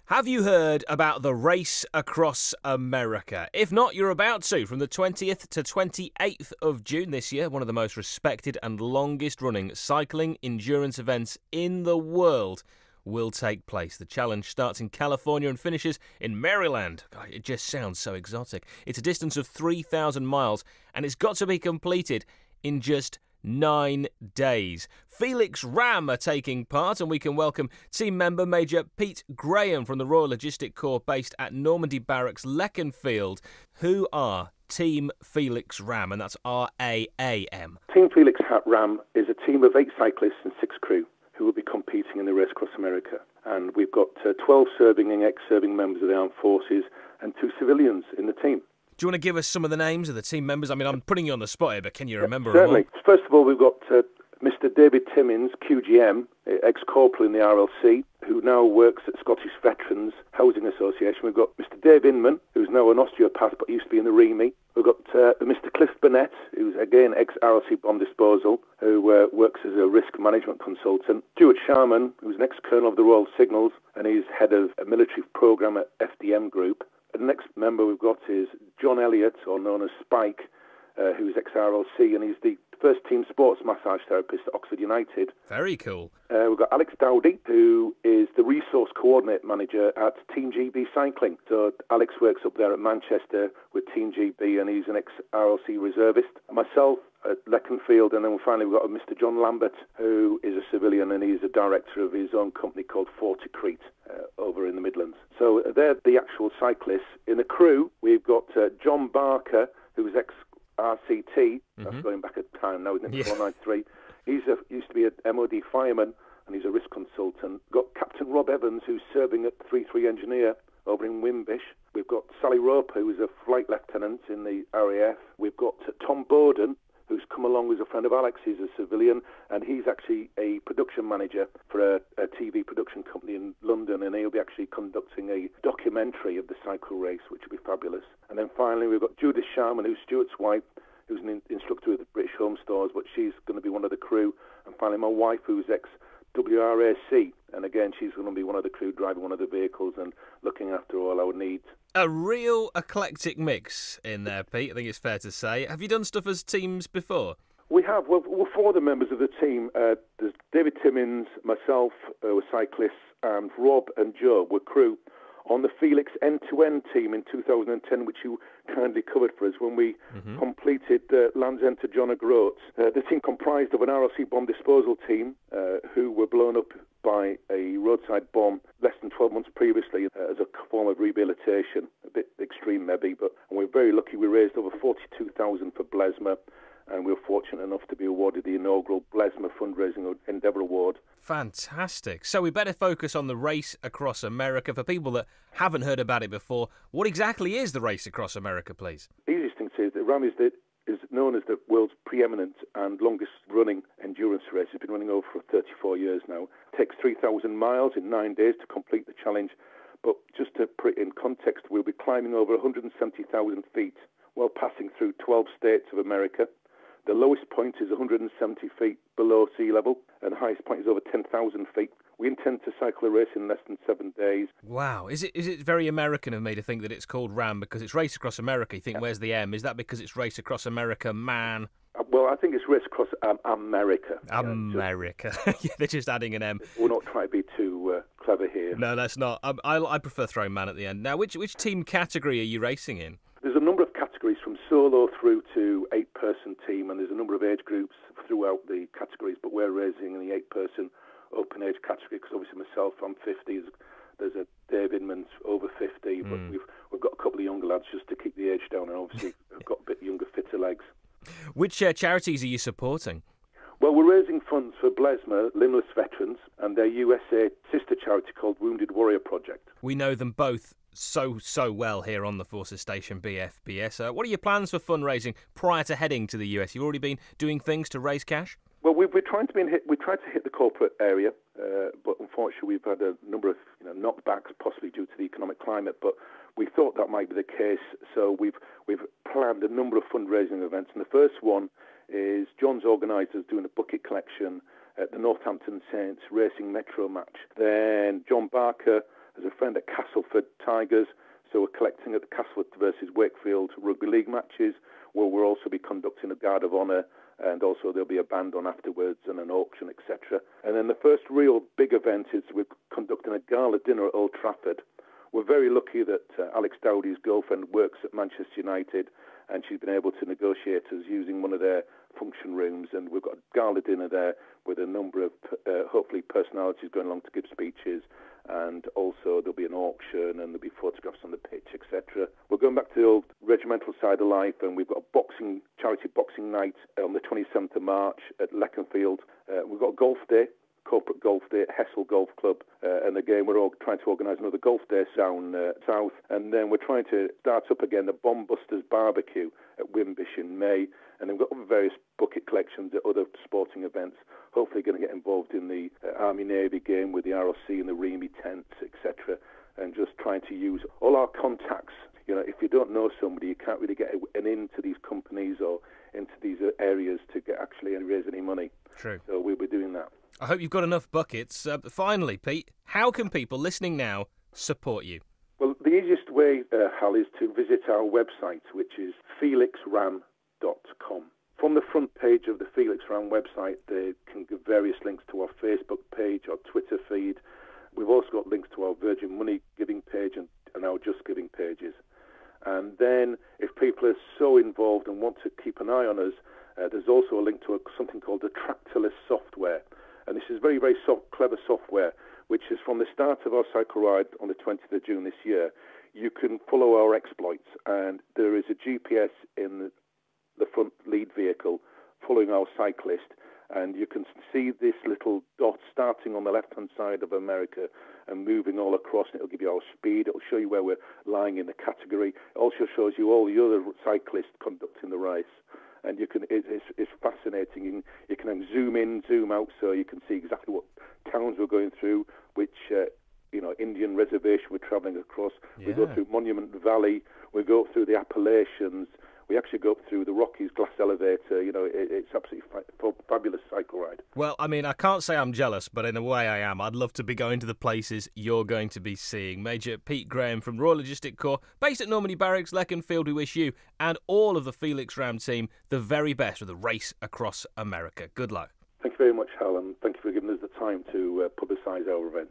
Have you heard about the Race Across America? If not, you're about to. From the 20th to 28th of June this year, one of the most respected and longest-running cycling endurance events in the world will take place. The challenge starts in California and finishes in Maryland. God, it just sounds so exotic. It's a distance of 3,000 miles, and it's got to be completed in just 9 days. Felix Ram are taking part, and we can welcome team member Major Pete Graham from the Royal Logistic Corps based at Normandy Barracks, Leconfield. Who are Team Felix Ram? And that's R-A-A-M. Team Felix Ram is a team of 8 cyclists and 6 crew who will be competing in the Race Across America. And we've got 12 serving and ex-serving members of the armed forces and 2 civilians in the team. Do you want to give us some of the names of the team members? I mean, I'm putting you on the spot here, but can you remember certainly. them all? First of all, we've got Mr. David Timmins, QGM, ex-corporal in the RLC, who now works at Scottish Veterans Housing Association. We've got Mr. Dave Inman, who's now an osteopath but used to be in the REME. We've got Mr. Cliff Burnett, who's again ex-RLC Bomb Disposal, who works as a risk management consultant. Stuart Sharman, who's an ex-colonel of the Royal Signals, and he's head of a military programme at FDM Group. The next member we've got is John Elliott, or known as Spike, who's ex-RLC, and he's the first team sports massage therapist at Oxford United. Very cool. We've got Alex Dowdy, who is the resource coordinate manager at Team GB Cycling. So Alex works up there at Manchester with Team GB, and he's an ex-RLC reservist. Myself at Leconfield, and then finally we've got Mr. John Lambert, who is a civilian, and he's a director of his own company called Forticrete over in the Midlands. So they're the actual cyclists. In the crew, we've got John Barker, who's ex-RCT. That's going back at time now, isn't it? 493. He used to be an MOD fireman, and he's a risk consultant. We've got Captain Rob Evans, who's serving at 3-3 engineer over in Wimbish. We've got Sally Roper, who's a flight lieutenant in the RAF. We've got Tom Bowden, who's come along as a friend of Alex. He's a civilian, and he's actually a production manager for a TV production company in London, and he'll be actually conducting a documentary of the cycle race, which will be fabulous. And then finally, we've got Judith Sharman, who's Stuart's wife, who's an instructor with the British Home Stores, but she's going to be one of the crew. And finally, my wife, who's ex-WRAC, and again, she's going to be one of the crew, driving one of the vehicles and looking after all our needs. A real eclectic mix in there, Pete, I think it's fair to say. Have you done stuff as teams before? We have. Well, 4 of the members of the team. There's David Timmins, myself, were cyclists, and Rob and Joe were crew on the Felix end-to-end team in 2010, which you kindly covered for us when we completed Land's End to John O'Groats. The team comprised of an RLC bomb disposal team who were blown up by a roadside bomb less than 12 months previously as a form of rehabilitation. A bit extreme maybe, but and we're very lucky. We raised over 42,000 for Blesma, and we were fortunate enough to be awarded the inaugural Blesma Fundraising Endeavour Award. Fantastic. So we better focus on the Race Across America. For people that haven't heard about it before, what exactly is the Race Across America, please? The easiest thing to say is that RAM is known as the world's preeminent and longest-running endurance race. It's been running over for 34 years now. It takes 3,000 miles in 9 days to complete the challenge. But just to put it in context, we'll be climbing over 170,000 feet while passing through 12 states of America. The lowest point is 170 feet below sea level, and the highest point is over 10,000 feet. We intend to cycle a race in less than 7 days. Wow. Is it very American of me to think that it's called RAM because it's Race Across America? You think, where's the M? Is that because it's Race Across America, man? Well, I think it's Race Across America. America. Yeah, they're just adding an M. We're not trying to be too clever here. No, that's not. I prefer throwing man at the end. Now, which team category are you racing in? There's a number of categories from solo through to 8-person team, and there's a number of age groups throughout the categories, but we're racing in the 8-person open age category because obviously myself, I'm 50, there's a Dave Inman's over 50, but we've got a couple of younger lads just to keep the age down, and obviously I've got a bit younger, fitter legs. Which charities are you supporting? Well, we're raising funds for Blesma, Limbless Veterans, and their USA sister charity called Wounded Warrior Project. We know them both so well here on the Forces Station BFBS. What are your plans for fundraising prior to heading to the US? You've already been doing things to raise cash? Well, we're trying to hit the corporate area, but unfortunately we've had a number of knockbacks, possibly due to the economic climate. But we thought that might be the case, so we've planned a number of fundraising events. And the first one is John's organised us doing a bucket collection at the Northampton Saints Racing Metro match. Then John Barker There's a friend at Castleford Tigers, so we're collecting at the Castleford versus Wakefield rugby league matches, where we'll also be conducting a guard of honour, and also there'll be a band on afterwards and an auction, etc. And then the first real big event is we're conducting a gala dinner at Old Trafford. We're very lucky that Alex Dowdy's girlfriend works at Manchester United, and she's been able to negotiate us using one of their function rooms, and we've got a gala dinner there with a number of hopefully personalities going along to give speeches, and also there'll be an auction and there'll be photographs on the pitch, etc. We're going back to the old regimental side of life, and we've got a charity boxing night on the 27th of March at Leconfield. We've got a golf day, corporate golf day at Hessel Golf Club, and again we're all trying to organise another golf day down south, and then we're trying to start up again the Bombusters Barbecue at Wimbish in May, and then we've got various bucket collections at other sporting events. Hopefully going to get involved in the Army-Navy game with the ROC and the REME tents, etc., and just trying to use all our contacts. You know, if you don't know somebody, you can't really get an into these companies or into these areas to get actually raise any money. True. So we'll be doing that. I hope you've got enough buckets. Finally, Pete, how can people listening now support you? Well, the easiest way, Hal, is to visit our website, which is felixram.com. From the front page of the Felix Ram website, they can give various links to our Facebook page, our Twitter feed. We've also got links to our Virgin Money giving page and our Just Giving pages. And then if people are so involved and want to keep an eye on us, there's also a link to something called the Tractorless software. And this is very, very clever software, which is from the start of our cycle ride on the 20th of June this year. You can follow our exploits, and there is a GPS in the front lead vehicle following our cyclist, and you can see this little dot starting on the left-hand side of America and moving all across, and it'll give you our speed. It'll show you where we're lying in the category. It also shows you all the other cyclists conducting the race. And it's fascinating. You can zoom in, zoom out, so you can see exactly what towns we're going through, which Indian reservation we're travelling across. Yeah. We go through Monument Valley. We go through the Appalachians. We actually go up through the Rockies glass elevator. You know, it's absolutely fabulous cycle ride. Well, I mean, I can't say I'm jealous, but in a way I am. I'd love to be going to the places you're going to be seeing. Major Pete Graham from Royal Logistic Corps, based at Normandy Barracks, Leconfield, we wish you and all of the Felix Ram team the very best with the race across America. Good luck. Thank you very much, Hal, and thank you for giving us the time to publicise our event.